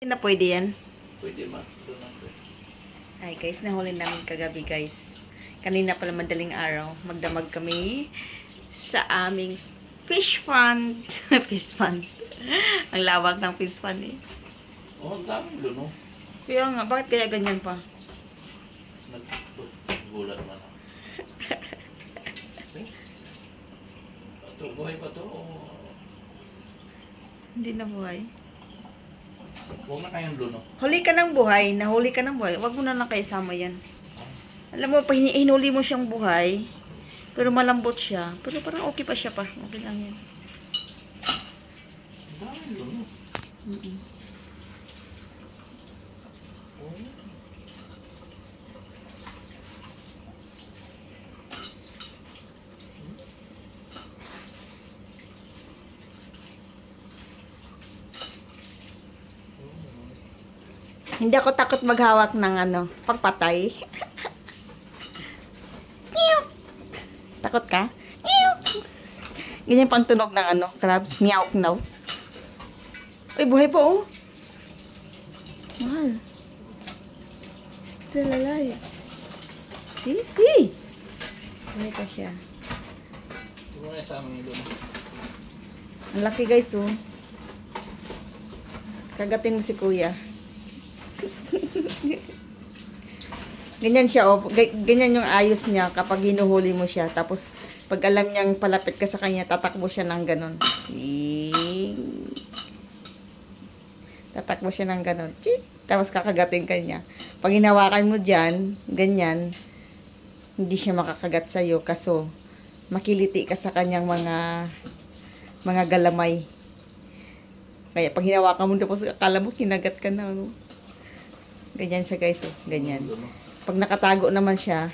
Na pwede yan. Pwede man. Ay guys, nahuli namin kagabi guys. Kanina pala madaling araw. Magdamag kami sa aming fish pond. Fish pond. Ang lawak ng fish pond eh. Oh, ang dami doon, no? Kaya nga, bakit kaya ganyan pa? Naggulat man ako. Ito, buhay pa to? Hindi na buhay. Huwag na kayong doon, no? Huli ka ng buhay, nahuli ka ng buhay. Huwag mo na lang kayo sama yan. Alam mo, pag hinuli mo siyang buhay, pero malambot siya. Pero parang okay pa siya pa. Okay lang yan. Ang dami doon, no? Hindi ako takot maghawak ng pagpatay. Takot ka? Ganyan pang tunog ng crabs. Meow, no. Ay, buhay po, oh. Mahal. Still alive. See? Hey! Buhay pa siya. Huwag na sa amin doon. Ang laki, guys, oh. Kagatin mo si kuya. Ganyan siya, oh. Ganyan yung ayos niya kapag hinuhuli mo siya. Tapos, pag alam niyang palapit ka sa kanya, tatakbo siya ng ganon. Tatakbo siya ng ganon. Chik! Tapos kakagatin ka niya. Pag hinawakan mo dyan, ganyan, hindi siya makakagat sa'yo. Kaso, makiliti ka sa kanyang mga galamay. Kaya pag hinawakan mo, tapos akala mo, kinagat ka na. No? Ganyan siya, guys. Oh. Ganyan. Pag nakatago naman siya,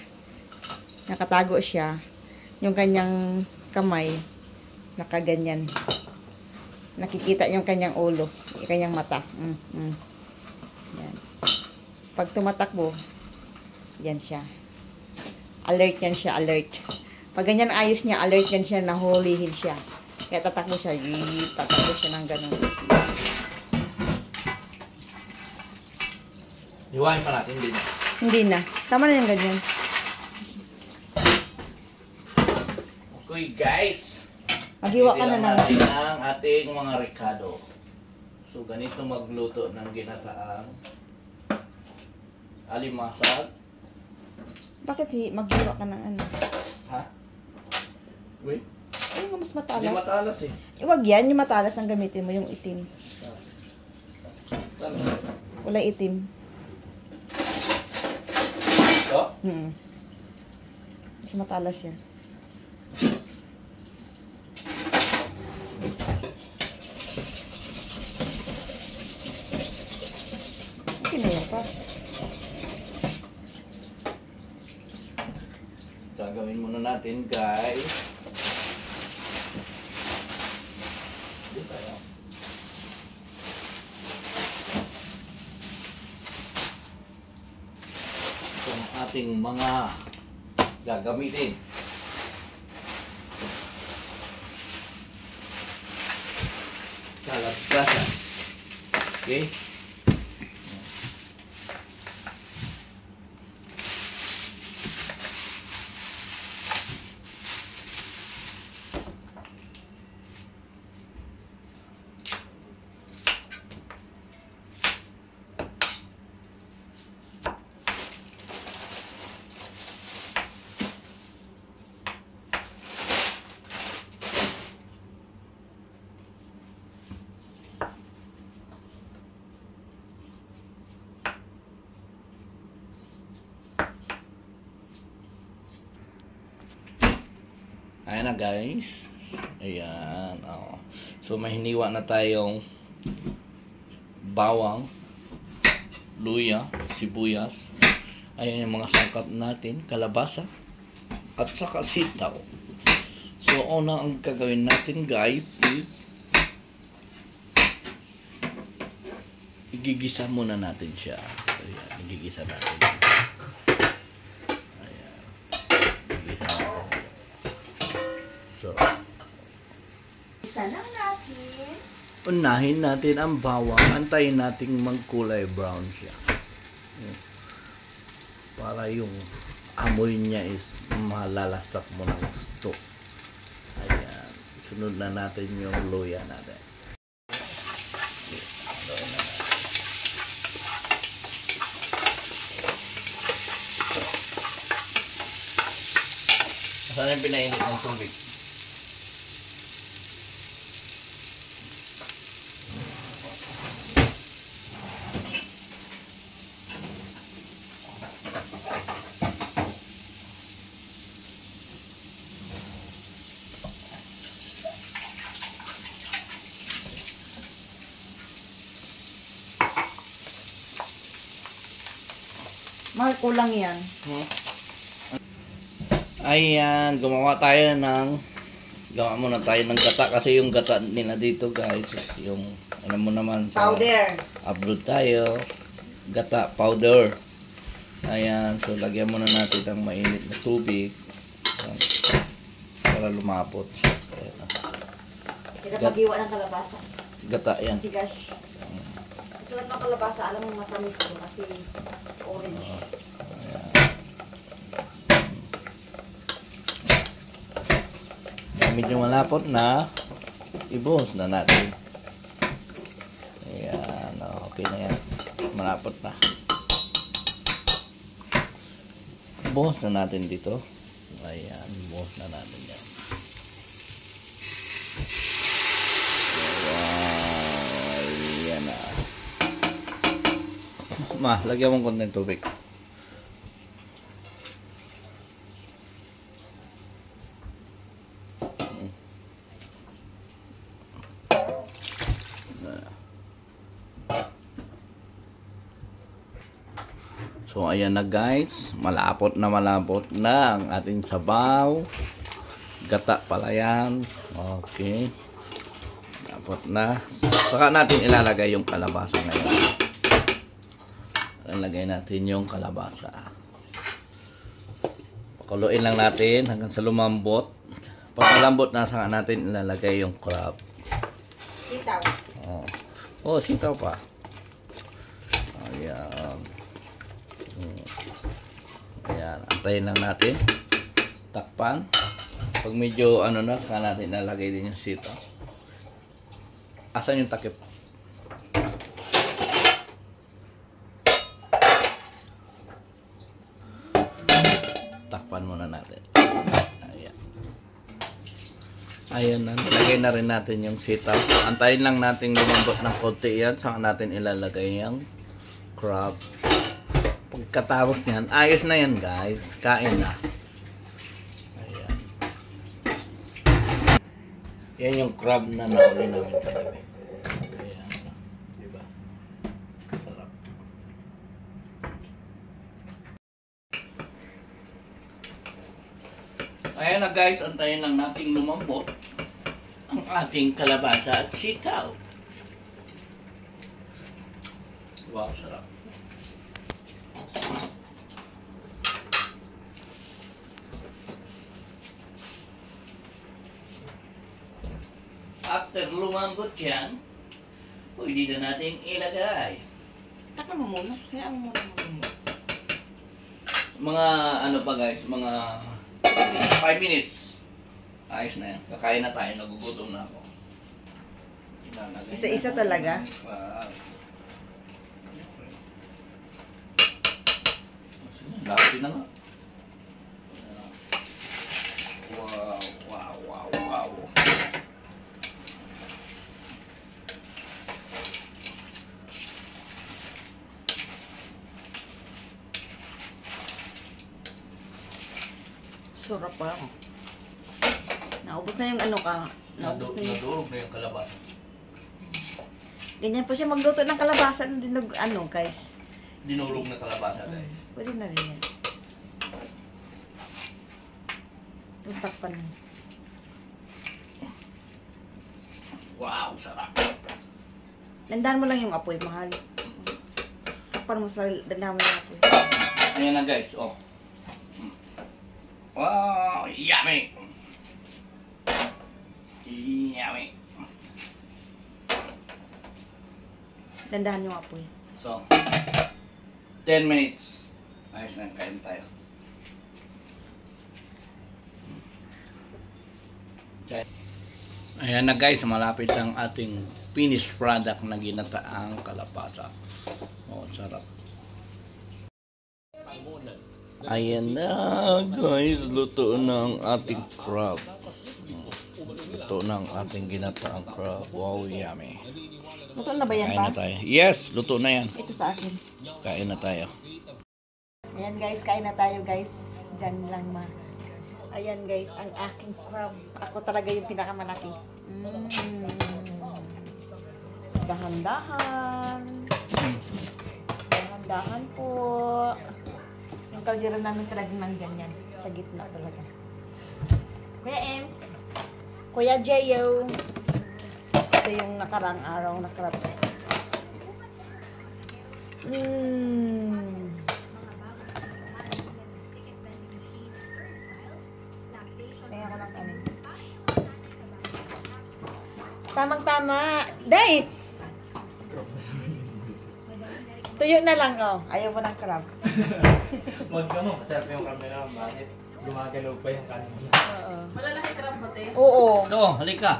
yung kanyang kamay, nakaganyan. Nakikita yung kanyang ulo, yung kanyang mata. Yan. Pag tumatakbo, yan siya. Alert yan siya, alert. Pag ganyan ayos niya, alert yan siya, nahulihin siya. Kaya tatakbo siya, tatakbo siya ng ganun. Iwain pa natin, hindi na. Hindi na. Tama na yung ganyan. Okay, guys. Maghiwa ka na Hindi lang. natin ang ating mga ricado. So, ganito magluto ng ginataang alimasag. Bakit maghiwa ka ng Ha? Wait. Ay, mas Hindi matalas. matalas eh. Iwag yan, yung matalas ang gamitin mo, yung itim. Ano? Kulay itim. Ito? Mas matalas yan. Okay na yan pa. Gagawin muna natin, guys. Hindi tayo. Ito ang ating mga gagamitin. Kalabasa. Okay? Ayan na, guys. Ayan. Oh. So may hiniwa na tayong bawang, luya, sibuyas. Ayan yung mga sangkap natin, kalabasa, at saka sitaw. So una ang gagawin natin, guys, is igigisa muna natin siya. Ayan, igigisa natin. Ayan. Igigisa natin. So, Isa lang natin. unahin natin ang bawang. Antayin nating magkulay brown siya. Para yung amoy niya is malalasak mo ng gusto. Ayan. Sunod na natin yung luya natin. Saan yung pinainit ng tubig? Mahal, kulang yan. Ayan, gawa muna tayo ng gata kasi yung gata nila dito guys, yung alam mo naman sa Powder. abroad tayo, gata powder. Ayan, so lagyan muna natin ng mainit na tubig. Ayan, para lumapot. Ayan. Pinapag-iwa ng kalabasa. Gata yan. Sigash. Sarap ng kalabasa, alam mo matamis ko kasi orange. Medyo malapot na, ibuhos na natin. Ayan, okay na yan. Malapot na. Ibuhos na natin dito. Ayan, ibuhos na natin yan. Wow, ayan na. Ma, lagyan mong konting tubig. So ayan na guys, malapot na ang ating sabaw. Gata pala yan. Okay. Malapot na. Saka natin ilalagay yung kalabasa ngayon. Ilalagay natin yung kalabasa. Pakuluin lang natin hanggang sa lumambot. Pag malambot na, saka natin ilalagay yung crab. Sitaw. Oh, sitaw pa. Ayan. Ayan, antayin lang natin. Takpan. Pag medyo ano na, saka natin ilalagay din yung sitaw. Asan yung takip? Takpan muna natin. Ayan. Ayan na. Lagay na rin natin yung sitaw. Antayin lang natin lumambot ng konti yan. Saka natin ilalagay yung crab. Pagkatapos niyan, ayos na yan guys. Kain na. Ayan. Yan yung crab na nauli namin kagabi. Ayan. Diba? Sarap. Ayan na guys, antayin lang natin lumambot ang ating kalabasa at sitaw. Wow, sarap. After lumambot yan, pwede na natin ilagay. Takpan mo muna. Hayaan mo muna. Mga ano pa guys, mga 5 minutes. Ayos na yan. Kakain na tayo, nagugutom na ako. Isa-isa talaga? Laki na nga. Wow, wow, wow, wow. Sarap pa ako. Naubos na yung ano ka. Naubos na yung... Nadurog na yung kalabasa. Ganyan po siya magluto ng kalabasa ng dinog, ano guys. Dinurog na kalabasa guys. Pwede na rin yan. Tapos takpan mo. Wow, sarap. Dandahan mo lang yung apoy, mahal. Takpan mo sa dandahan mo yung apoy. Ayan na guys, oh. Wow, yummy. Yummy. Dandahan yung apoy. So, 10 minutes. Ayos na, kain tayo. Ayan na guys, malapit ang ating finished product na ginataang kalabasa. Oh, sarap. Ayan na guys, luto na ang ating crab. Luto na ang ating ginataang crab. Wow, yummy. Luto na ba yan Kain pa? na tayo. Yes, luto na yan. Ito sa akin. Kain na tayo. Ayan guys, kain na tayo guys. Diyan lang ma. Ayan guys, ang aking crab. Ako talaga yung pinakamalaki. Dahan-dahan. Dahan-dahan po. Yung kaldero namin talagang nandyan yan. Sa gitna talaga. Kuya Ems. Kuya Jeyo. Ito yung nakarang araw na crabs. Kaya ko lang ano. Tamang-tama. Day! Tuyo na lang, oh. Ayaw mo ng crab. Huwag ka mo, masarap yung crab nila. Bakit? Gumagalaw pa yung kanin. Oo. Malalaki crab ba, te? Oo. So, halika.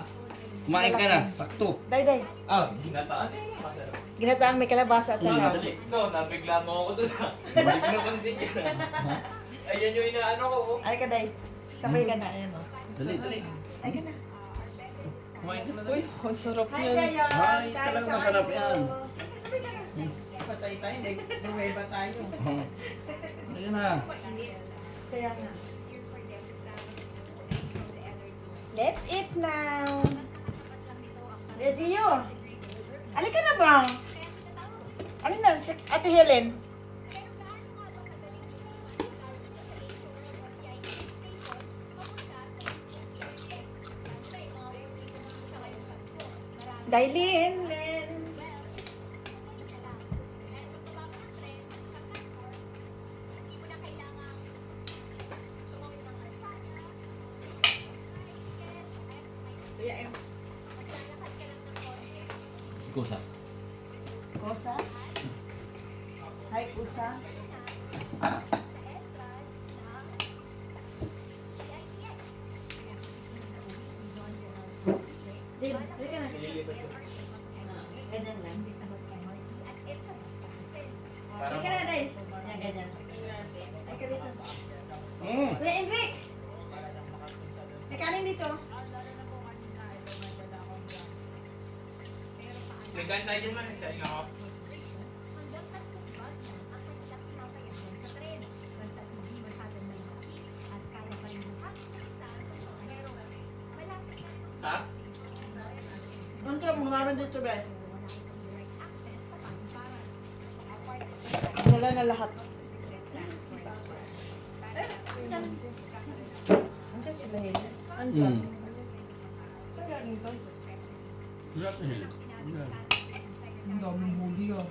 Kumain ka na. Sakto. Day. Ah, ginataan eh. Masarap. Ginataang may kalabasa at saka. Dali. No, nabigla mo ako doon ha. Hindi ko napansin yun. Ayan yung inaano ko. Ay ka, Day. Sabay ka na. Ayan, oh. Dali. Ay ka na. Kumain ka na. Uy, ang sarap Hi, yan. Jayo. Ay, talagang masarap yan. Sabay ka na. Patay tayo, nag-nuweba tayo. Halika na. Kaya nga. Let's eat now. Regio. Alika na ba? Ano na? Si Ate Helen. Dailin. Kuya Ems. Kusa. Kosa? Hi, Kusa. Din, halika na. Ganyan lang. Halika na, Day. Yan, ganyan. Ay, ka dito. Kuya Enric! May kanin dito. May kain tayo dyan man. Sa inyo ako. Ha? Ano ka? Mga dito ba? Wala na lahat. Andiyan sila Helen. Andiyan. Saan galing to? Sarap na hili. Ang daming huli, oh.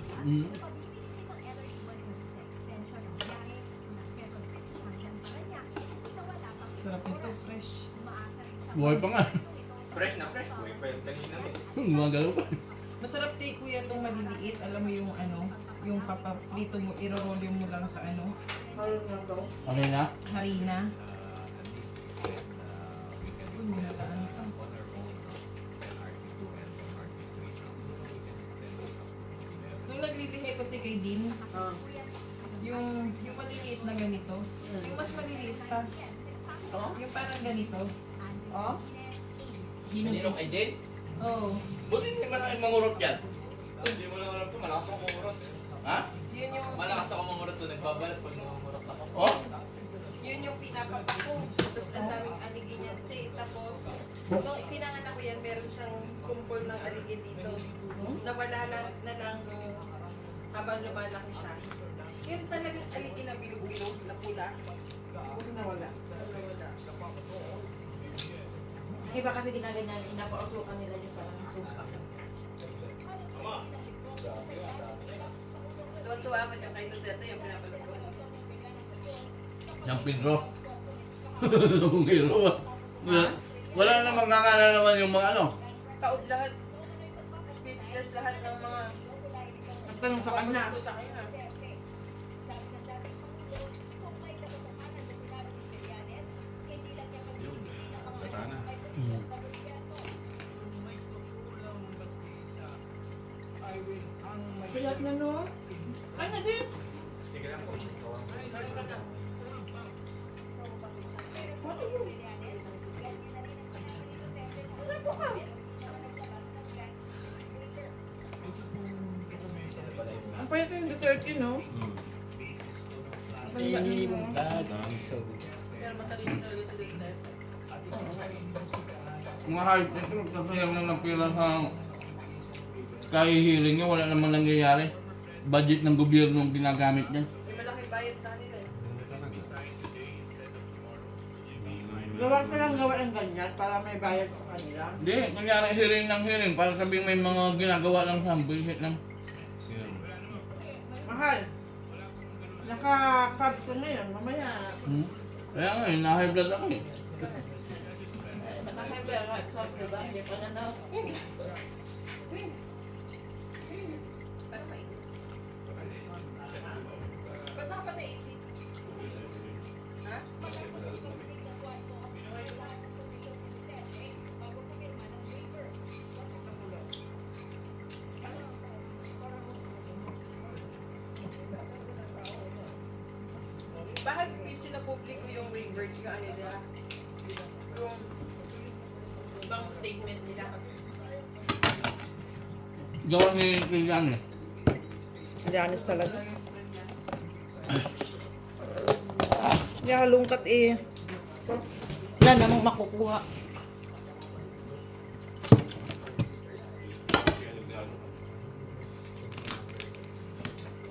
Sarap nito, fresh. Buhay pa nga. Fresh na fresh. Buhay pa yung kanina mo. Gumagalaw pa. Masarap tayo, kuya, itong maliliit. Alam mo yung ano, yung papaprito mo, irorolyo mo lang sa ano, Ayun na daw. Okay na? harina. Uy, minataan ka. Nung naglilihi ko kay Din, Ah. yung maliliit na ganito, yung mas maliliit pa. Oh? Yung parang ganito. Oh? Yun yung Kaninong ID? oh, Buti hindi man kayo mangurot yan. Hindi mo lang alam to. Malakas ako mamurot. Ha? yun yung Malakas ako mamurot to. Nagbabalat pag mamurot ako. Oh? yun yung pinapako. Tapos ang daming aligin yan. Tapos, nung ipinanganak ko yan, meron siyang kumpol ng aligin dito. Nawala na lang habang lumalaki siya. Yun talagang aligin na bilog-bilog na pula. Nawala. Iba kasi ginaganyan, inapa-outlook nila yung parang sumpa. Tuwa-tuwa mo dyan kay Duterte yung pinapalog ko. Yang Pedro. Yung hero. Wala namang nakakala naman yung mga ano. Taob lahat. Speechless lahat ng mga Tanong sa kanya. Babalik ko sa kanya. Katana. Silat na no? Ano din? Sige lang po. Ang payat yung Duterte, no? Pero matalino talaga si Duterte. Mga hype ito, kasayang lang ng pila sa kahihiling niya, wala namang nangyayari. Budget ng gobyerno ang ginagamit niya. May malaki bayad sa kanila eh. Gawa ka lang gawa ng ganyan para may bayad sa kanila. Hindi, nangyari hearing ng hearing para sabing may mga ginagawa lang sa bullshit lang. Mahal. Naka-crabs ko ngayon, mamaya. Kaya nga, na-high blood ako eh. Naka-high blood, crabs diba? Hindi pa na na. Ba't nakapatay AC? Ha? Bakit sinapubliko yung waiver yung ano nila? Yung ibang statement nila. Gawa ni Kilian eh. Lianis talaga. Hindi halungkat eh. Wala namang makukuha.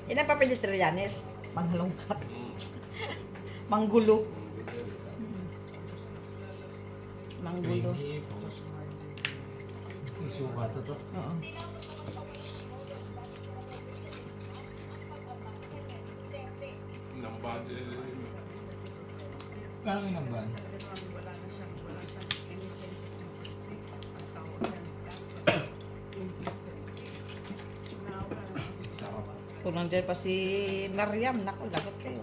Yan ang papel ni Trillanes. Manghalungkat. Manggulo. Manggulo. Isuka to. Oo. Parang inamban. Kung nandiyan pa si Mariam, naku, lagot kayo.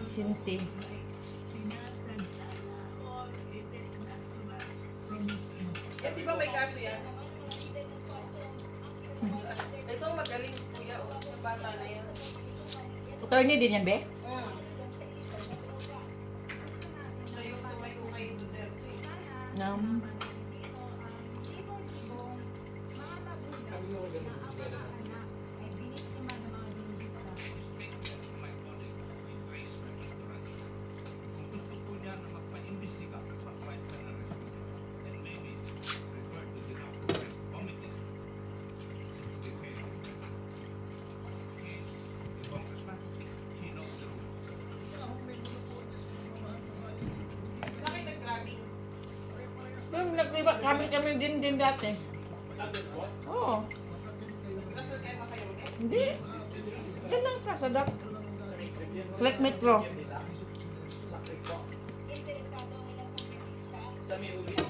Sinti. Eh, di ba may kaso yan? Ito magaling kuya, oh. Yung bata na yan. Attorney din yan, be? Tumayo kay Duterte. Sa akin nag-grabbing. Kami din dati. Oo. Nasaan kayo makayulit? Hindi. Yan lang sa Sadak. Click Metro. Sa may ulis.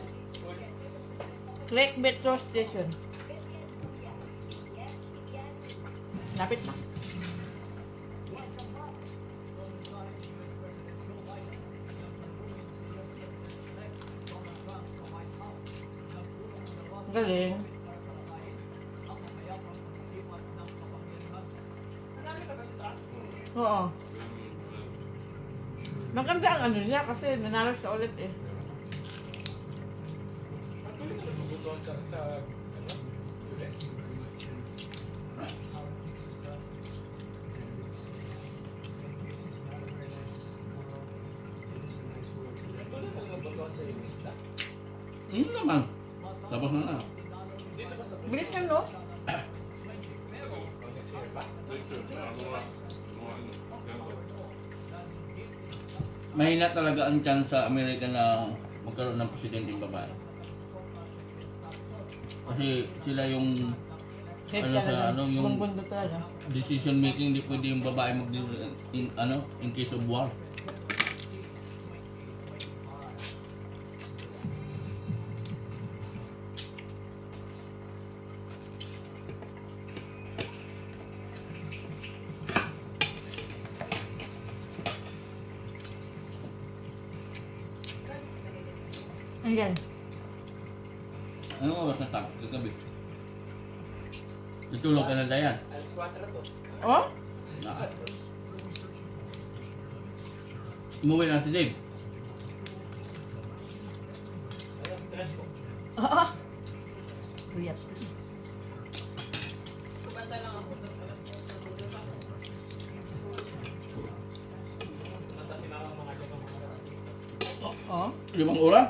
Click Metro Station. Lapit na. Galing. Oo. Maganda ang ano niya kasi nanalo siya ulit eh. Actually, nabubutuan sa ano? Ulit. Actually, nabubutuan sa yung isla. Naman. Tapos na na. Dito ba sa Bilis niya, no? next year ba? Mahina talaga ang chance sa Amerika na magkaroon ng presidenteng babae. Kasi sila yung Head ano sa talaga. ano yung Buong mundo talaga. decision making, di pwede yung babae mag in case of war. Ayan. Anong oras na tapos kagabi? Tutulog ka na Dayan. Alas 4 to. Oh? Na. Umuwi na si Dave. Alas 3 po. Oo. Riyat. Kumanta lang ako, tapos alas 2 natulog ako. Nasa tinawang mga limang oras. Oo. 5 oras?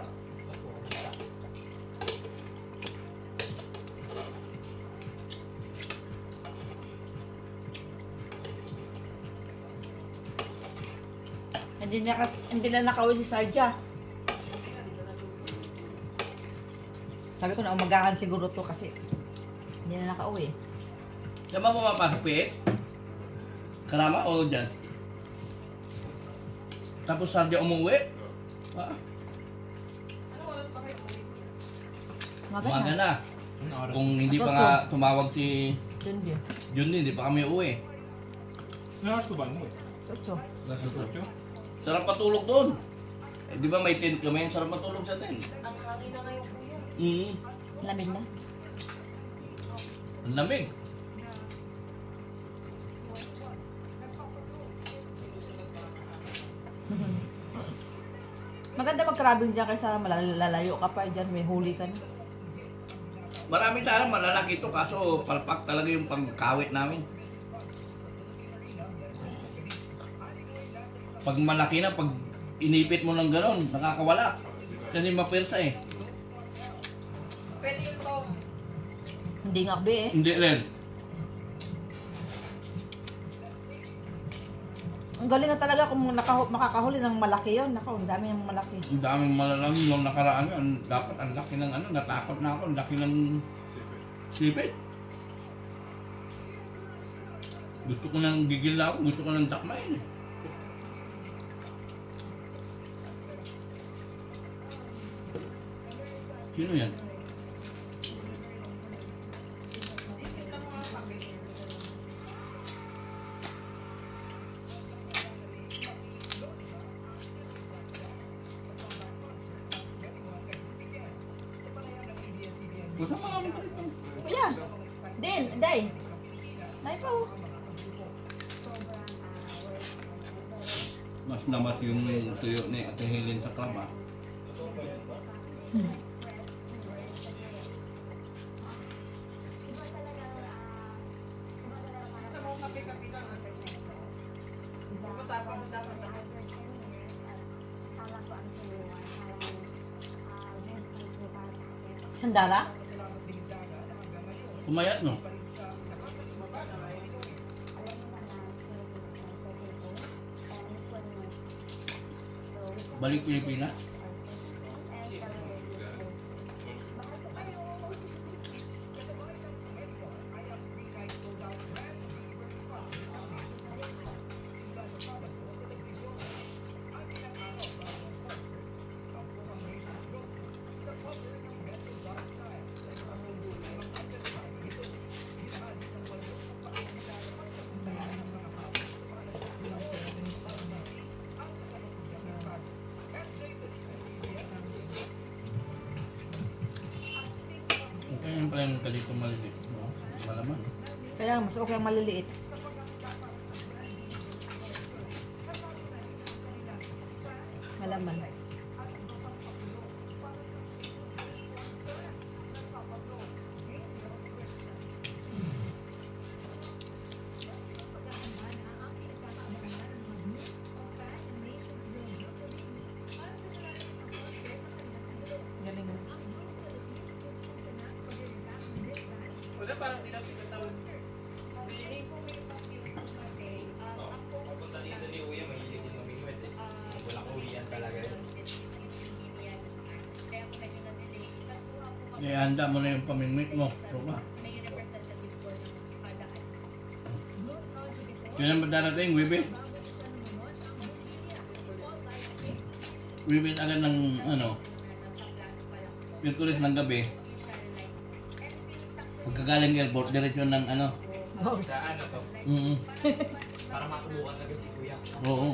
Hindi na nakauwi si Sarja. Sabi ko na umagahan siguro to kasi hindi na nakauwi. Saan ba pumapasok, Piet? Karama o dyan? Tapos Sardia umuwi? Ah, Anong oras pa kayo uwi? umaga na. Kung hindi pa nga tumawag si Yun din. Jun, hindi pa kami uwi. Ano oras ko ba mo? Chocho. Nasa 8. Sarap patulog doon. Eh, di ba may tent kami? Sarap matulog sa tent. Ang hangin na ngayon kuya. Lamig na. Ang lamig. Maganda mag-crabbing dyan kaysa malalayo ka pa dyan, may huli ka na. Marami sana malalaki ito kaso palpak talaga yung pagkawit namin. Pag malaki na, pag inipit mo ng gano'n, nakakawala. Kasi mapirsa eh. Pwede yung Tom. Hindi nga be eh. Hindi rin. Ang galing nga talaga kung makakahuli ng malaki yun. Nako, ang dami ng malaki. Ang daming malalaki yung nakaraan yun. Dapat ang laki ng ano, natakot na ako. Ang laki ng sipit. Gusto ko nang gigil na ako. Gusto ko nang takmain eh. Sino yan? Dikit lang mga kape. Gusto mo naman ka rito. Kuya! Din! Day! Nay po! Mas namas yung tuyo ni Ate Helen sa klaba. Ito mo kape-kape lang. Matapang dapat ako. Sandara? Pumayat no? Balik Pilipinas? Kaya yung pala yung kalito maliliit. No? Malaman. Kaya mas okay ang maliliit. Malaman. Galing. Wala, parang di na pinatawag. Pagpunta dito ni Uya, mahilig din mamimwet eh. Wala ko uwian talaga yun. Handa mo na yung pamingwit mo. Tropa. Yan ang darating, Wibi. Wibi agad ng ano, Merkulis ng gabi. Pagkagaling airport, diretso ng ano. Sa ano to? Para masubukan agad si Kuya. Oo.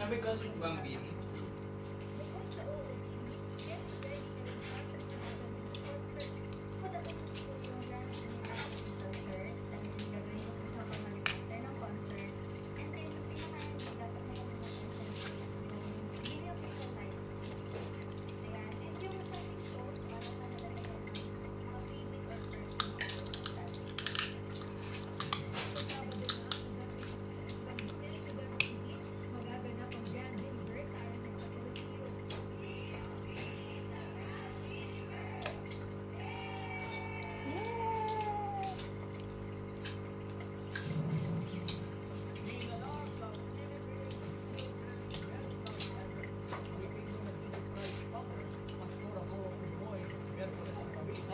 Sabi ko sa Bambin,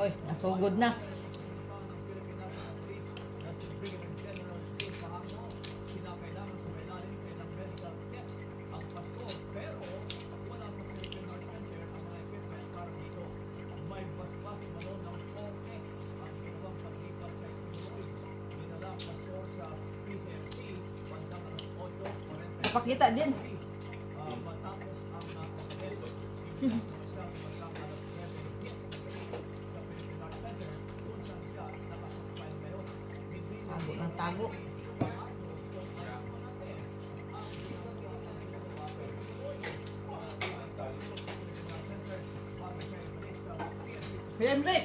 Oy, nasugod na. Pakita din. Tago ng tago. Siyempre.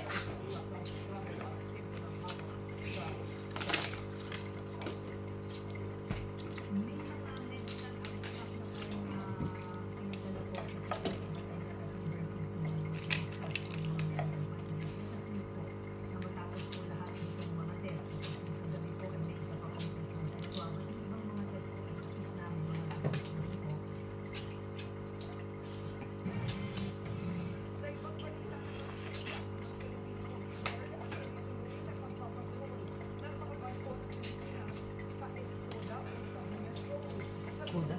Kuda.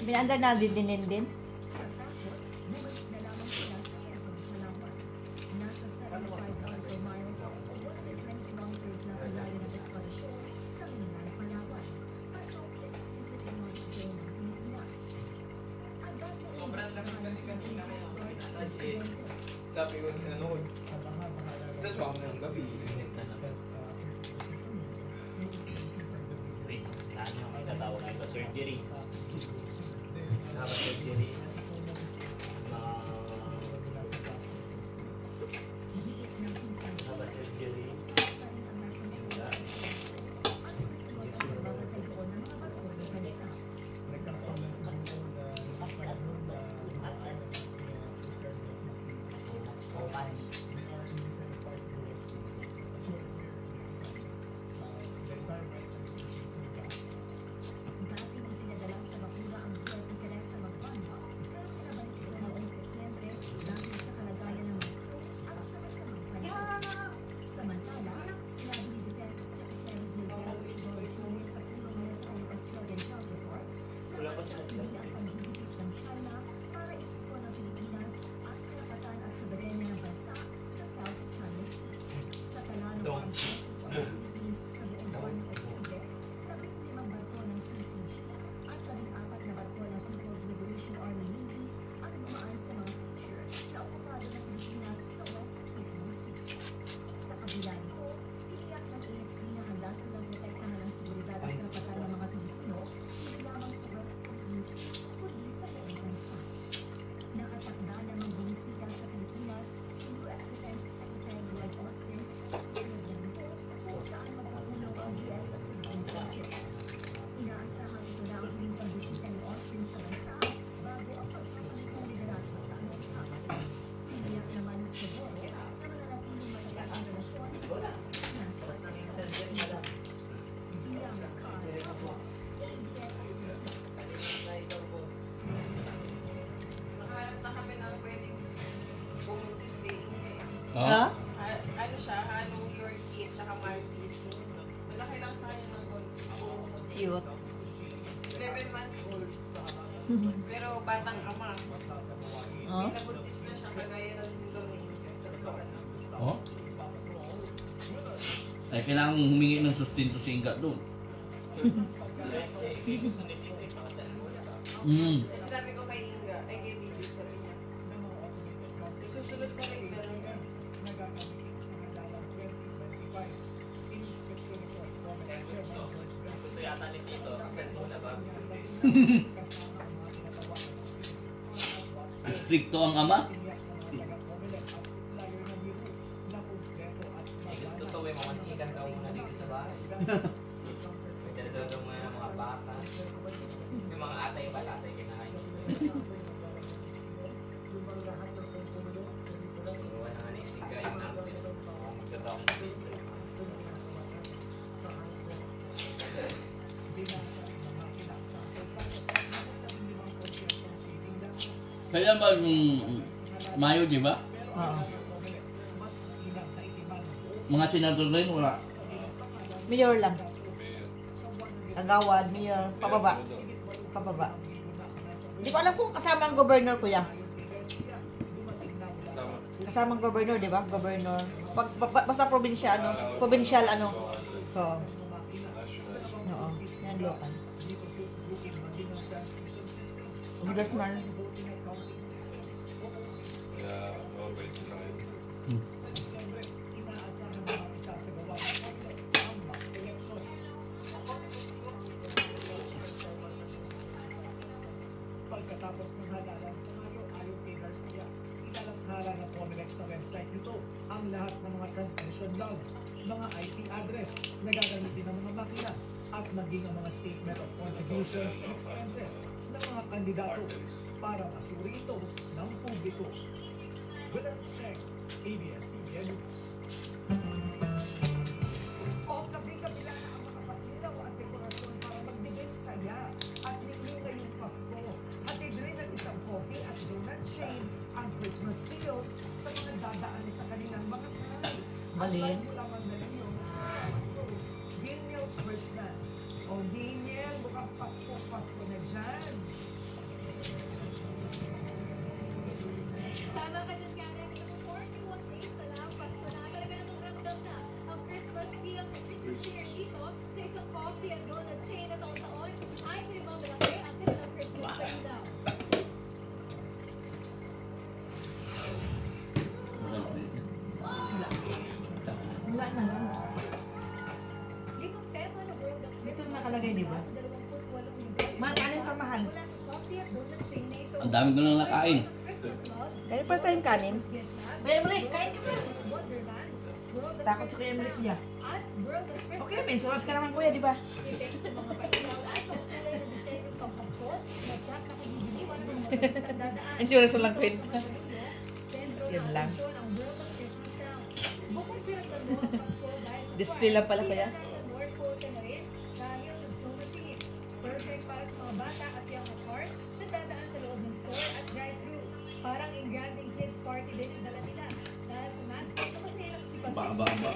Binanda na din. Sabi ko sa ano. Tapos baka ng gabi. Wait, saan yung itatawag ito? Surgery. Dapat surgery. Dapat surgery. Wala pa sa Nakahanap na kami ng pwedeng bumundis day. Ha? Ano siya, New Yorkie at saka Maltese. Malaki lang sa kanya ng konti. Cute. 11 months old. Pero batang ama. Oh? May nabuntis na siya kagaya ng Lorraine. Oh? Ay, kailangan humingi ng sustento si Inga doon. Kasi sabi ko kay Inga, ay kay Bibi, sabi niya. Susunod pa rin pero gusto yata ni Tito. Kasi na ba? Stricto ang ama. Gusto to, may mamanhikan daw muna dito sa bahay. May dala daw mga baka. Yung mga atay ba? Atay kinahain niya. Gawa na nga ni Sting kayo natin. Magkataong na dito. Kailan ba yung Mayo, di ba? Oo. Mga senador na yun, wala. Mayor lang. Kagawad, mayor. Pababa. Pababa. Hindi ko alam kung kasama ang governor, kuya. Kasama ang governor, di ba? Governor. Basta probinsya, ano? Provincial, ano? Oo. Oo. Yan, local. Congressman. Pagkatapos ng halalan sa Mayo, ayon kay Garcia, ilalathala na COMELEC sa website nito ang lahat ng mga transmission logs, mga IP address na gagamitin ng mga makina at maging ang mga statement of contributions and expenses ng mga kandidato para masuri ito ng publiko. Willard Check, ABS-CBN News. O kabi-kabila na ang mga patilaw at dekorasyon para magbigay saya at linggo ngayong Pasko. Hatid rin ang isang coffee at donut chain ang Christmas feels sa mga dadaan sa kanilang mga sahay. Mali. At mula Mandaluyong, Genial Krishna. O Genial, mukhang Pasko na dyan. Tama ka dyan, Karen. 41 days na lang, Pasko na. Talaga namang ramdam na ang Christmas feel at Christmas cheer dito sa isang coffee at donut chain na taon-taon ay may mamalaki ang kanilang Christmas pailaw. Ang dami ko nang nakain. Christmas love, Kaya pala tayong kanin. gift bag, May Emily, kain ka ba? Christmas Wonderland, World of Takot sa Kuya Christmas Emily niya. at World of Christmas. Okay, mensurance ka naman kuya, di ba? Depende sa mga pagkakaw at makukulay na disenyo pang Pasko na Jack na kagigiliwan ng mga matalis na dadaan. Insurance walang kwenta. Sentro Yun na lang. atensyon ang World of Christmas Town. Bukod sa ramdam mo ang Pasko dahil sa Display lang pala kuya. nasa North Pole ka na rin dahil sa snow machine. Perfect para sa mga bata at young at heart na dadaan sa loob ng store at drive-thru. Parang engranding kids party din ang dala nila. Dahil sa mascot na masaya lang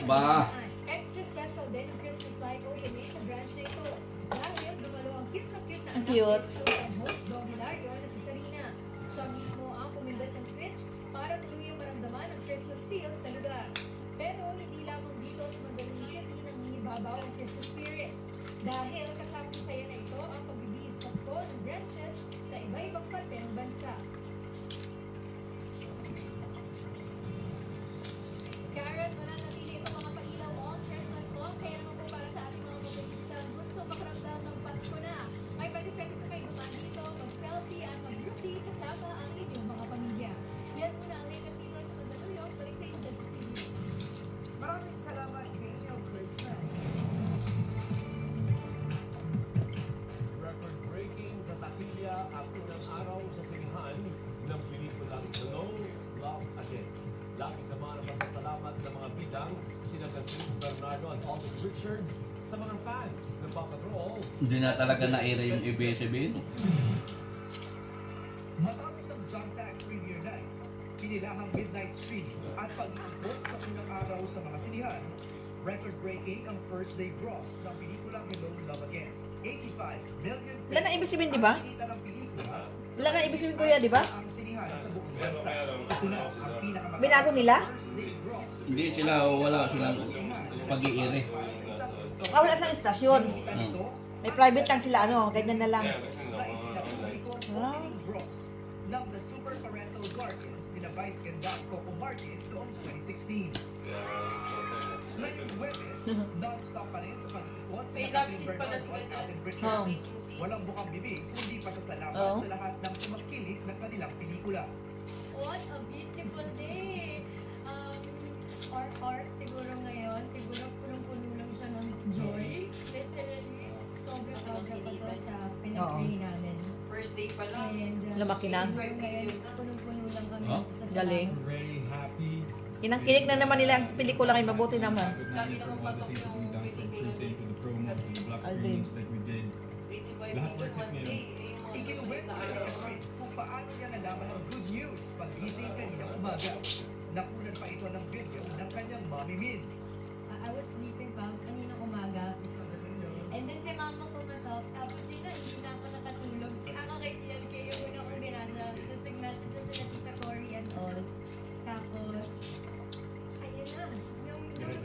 Ba. Extra special din ang Christmas light opening sa branch na ito. Dahil dumalo ang cute na Ang anak cute. ni show and host Dog Hilario na si Sarina. Siya mismo ang pumindot ng switch para tuluyang maramdaman ang Christmas feel sa lugar. Pero hindi lamang dito sa Magaling City nang ibabaw ang Christmas spirit. Dahil kasama sa saya na ito ang pagbibihis Pasko ng branches sa iba-ibang parte ng bansa. Karen, mananatili itong mga pailaw all Christmas long. Kaya naman po para sa ating mga motorista gusto makaramdam ng Pasko na. Ay pwede po kayo dumaan dito, mag-selfie at mag-groupie kasama ang inyong mga pamilya. Yan muna ang latest dito sa Mandaluyong. Balik sa inyo dyan sa studio. Maraming salamat din yung Christmas. Record-breaking sa takilya at unang araw sa sinihan ng pelikulang Hello, Love Again. Labis naman ang pasasalamat ng mga bidang sina Catherine Bernardo at Alden Richards sa mga fans ng Papatrol. Hindi na talaga na-air yung ABS-CBN. Matapos ang Jump Tag Premiere Night, pinilahang midnight screenings at pag-iikot sa unang araw sa mga sinihan, record-breaking ang first day gross ng pelikulang Hello, Love Again. 85 million Wala na ibig sabihin, di ba? ang kinita ng pelikula. Wala na ibig sabihin kuya, di ba? Ang sinihan sa buong bansa. Ito na ang pinakamataas Binago nila? first day gross. Hindi sila, wala silang pag-iire. Wala sa istasyon. Hmm. May private lang sila, ano, ganyan na lang. Wow. Ng The Super Parental Guardians nila Vice Ganda Coco Martin noong 2016. Ngayong Huwebes, non-stop pa rin sa pag-ikot sa May Catherine love scene pala Bernardo sila at dyan. Alden Oh. Richards. Walang bukang bibig, kundi pasasalamat Oh. sa lahat ng sumakilit ng kanilang pelikula. What a beautiful day! Our heart siguro ngayon, siguro punong-puno lang siya ng joy. Literally, sobra-sobra pa to sa pinag-pray namin. First day pa lang. And Lumaki na. siguro ngayon, punong-puno lang kami Huh? sa Galing. salamat. Very happy. Kinangkinig na naman nila ang pelikula kay mabuti naman. Lagi naman patok yung pelikula. Aldrin. 85 Lahat million worth it one ngayon. day. Eh, yung mga Ikinuwento susunod na niya araw. kay kung paano niya nalaman ang good news pag-gising kaninang umaga. Nakunan pa ito ng video ng kanyang mommy Min. I was sleeping pa kanina umaga. And then si mama pumatok. Tapos yun na, hindi na ako nakatulog. Ako kay CLK yung una kong binasa. Tapos nag-message siya sa Tita Cory and all. Tapos, ayun na.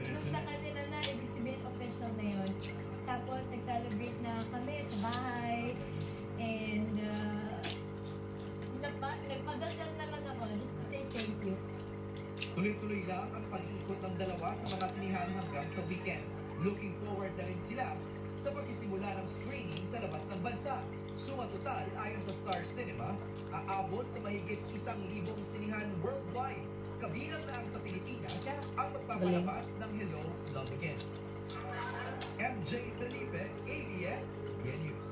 Nung sa kanila na, ibig sabihin official na yun. Tapos nag-celebrate na kami sa bahay. And nagpadasal na lang ako just to say thank you. Tuloy-tuloy lang ang pag-ikot ng dalawa sa mga sinihan hanggang sa weekend. Looking forward na rin sila sa pagsisimula ng screening sa labas ng bansa. Suma total, ayon sa Star Cinema, aabot sa mahigit 1,000 sinihan worldwide. Kabilang na ang sa Pilipinas ang magpapalabas ng Hello, Love Again. MJ Felipe, ABS-CBN News.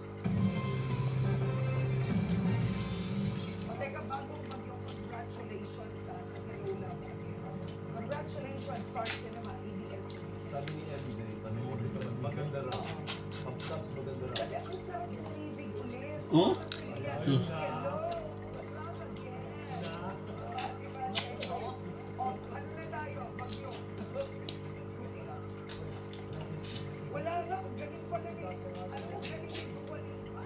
O teka, bagong bagyo, congratulations sa Hello, Love Again. Congratulations, Star Cinema, ABS. Sabi ni Everyday, panoorin ka maganda raw. Pag-subs maganda raw. Kasi ang sarap ng ibig ulit. Oh? Masaya. Sus. Hello, Love Again. Diba? O, ano na tayo? Bagyo. Wala na, galing pala ni, ano, galing ni Dua Lipa.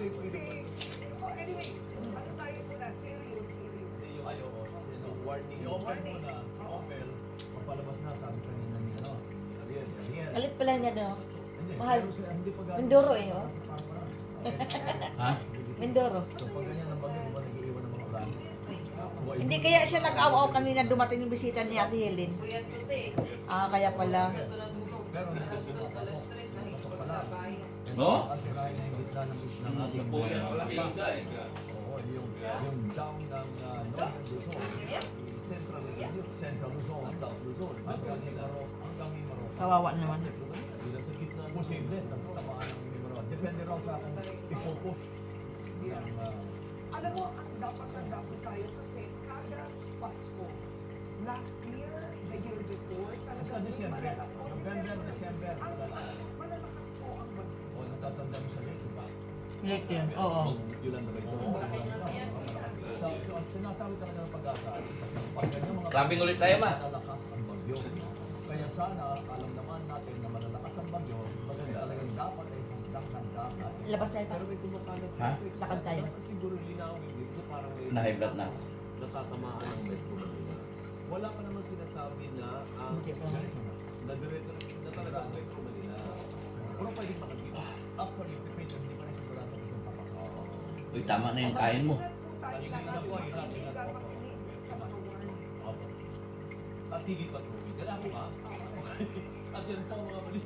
Oh, anyway, ano tayo muna? Serious. Warning. I-offer mo na. Offer. Papalabas na, sabi kanina ni ano. Ariel. Galit pala niya, no? Hindi. Mahal. Pero siya, hindi pa Mindoro eh, oh. Ha? Mindoro. So pag ganyan ang bagay, di ba nag-iiwan ng mga plano? Hindi kaya siya nag-aw-aw kanina dumating yung bisita ni Ate Helen. Kuya Tute. Ah, kaya pala. Ito na tulog. Pero hindi Alas 2, alas 3, nahihipag sa bahay. Oh? At sirahin na yung isla ng ating Napoleon ang laki yung guy. Oo, yung down ng Northern Luzon, Central Luzon, Central Luzon, South Luzon, hanggang Mindanao, Kawawa naman. sa gitna posible ng tamaan ng Mindanao. Depende raw sa kung i-focus ng Alam mo, ang dapat po tayo kasi kada Pasko, last year, the year before, sa talagang December, November, December, malalakas po ang bagyo. o natatanda mo sa lake, diba? Late yun. Oo. Yun lang na ba ito? So, ang sinasabi talaga ng pag-asa, pag ganyan mga Clubbing ulit tayo, ma. malalakas ang bagyo. Kaya sana, alam naman natin na malalakas ang bagyo, maganda talagang dapat ay hanggang-hangga. Labas tayo pa. Pero may kumakalat Ha? Lakad tayo. Siguro linawin din sa parang may Na-high blood na. natatamaan ng Metro Manila. Wala pa naman sinasabi na ang na diretso na talaga ang Metro Manila. Pero pwedeng makagita. Actually, yung pipito, hindi pa rin sigurado kung saan papakaw. Uy, tama na yung kain mo. Sa hindi na po ay natin na po. Opo. At higit pa tubig. Kaya ako ba? At yan po mga balik.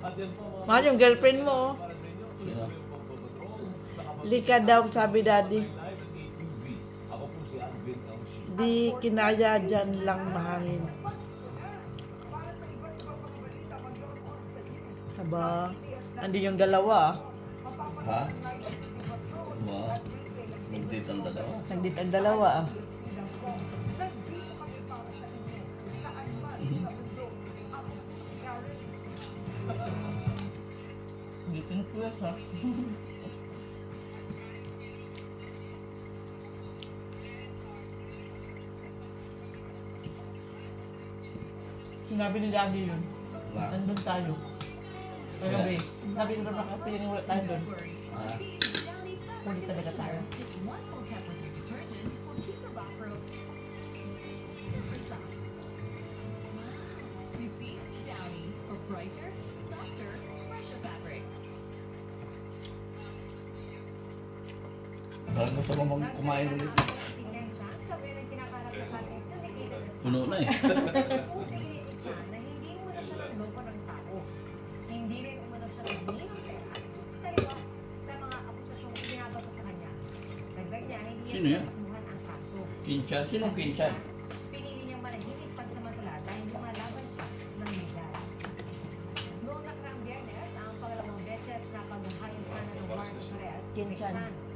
At yan po mga Mahal yung girlfriend mo. Oh. para sa inyo. Sino? Yung pagpapatrol. Sa kapatid. Lika daw, sabi daddy. Live at A to Z. Ako po si Alvin Elshi. Di kinaya dyan lang mahangin. Para sa iba't ibang mga balita, mag-log on sa news. Aba, andi yung dalawa. Ha? Wow. Magdito ang dalawa. Nandito ang dalawa. Nandito kami para sa inyo. Saan man sa mundo. Ako po si Karen. Dito na pulas ha. Sinabi ni Daddy yun. Wala. Nandun tayo. Pero Yeah. babe, sabi ko na nakapiling wala tayo doon. Ah, Hindi talaga tayo. Just one full cup of your detergent will keep the bathroom super soft. Wow. You see? Downy for brighter, softer, fresher fabrics. parang gusto mo kumain ulit. Puno na eh. na hindi mo na siya naloko ng tao. Hindi rin umano siya nagbili ng pera. Kaliwa sa mga akusasyong ibinabato sa kanya. Dagdag niya, hindi Sino niya yan? nakuhan ang kaso. Kinchan? Sinong Kinchan? Pinili niyang manahimik pansamantala dahil lumalaban siya ng legal. Noong nakaraang Biyernes, ang pangalawang beses na paghahain sana ng warrant of arrest kay Kinchan. Chan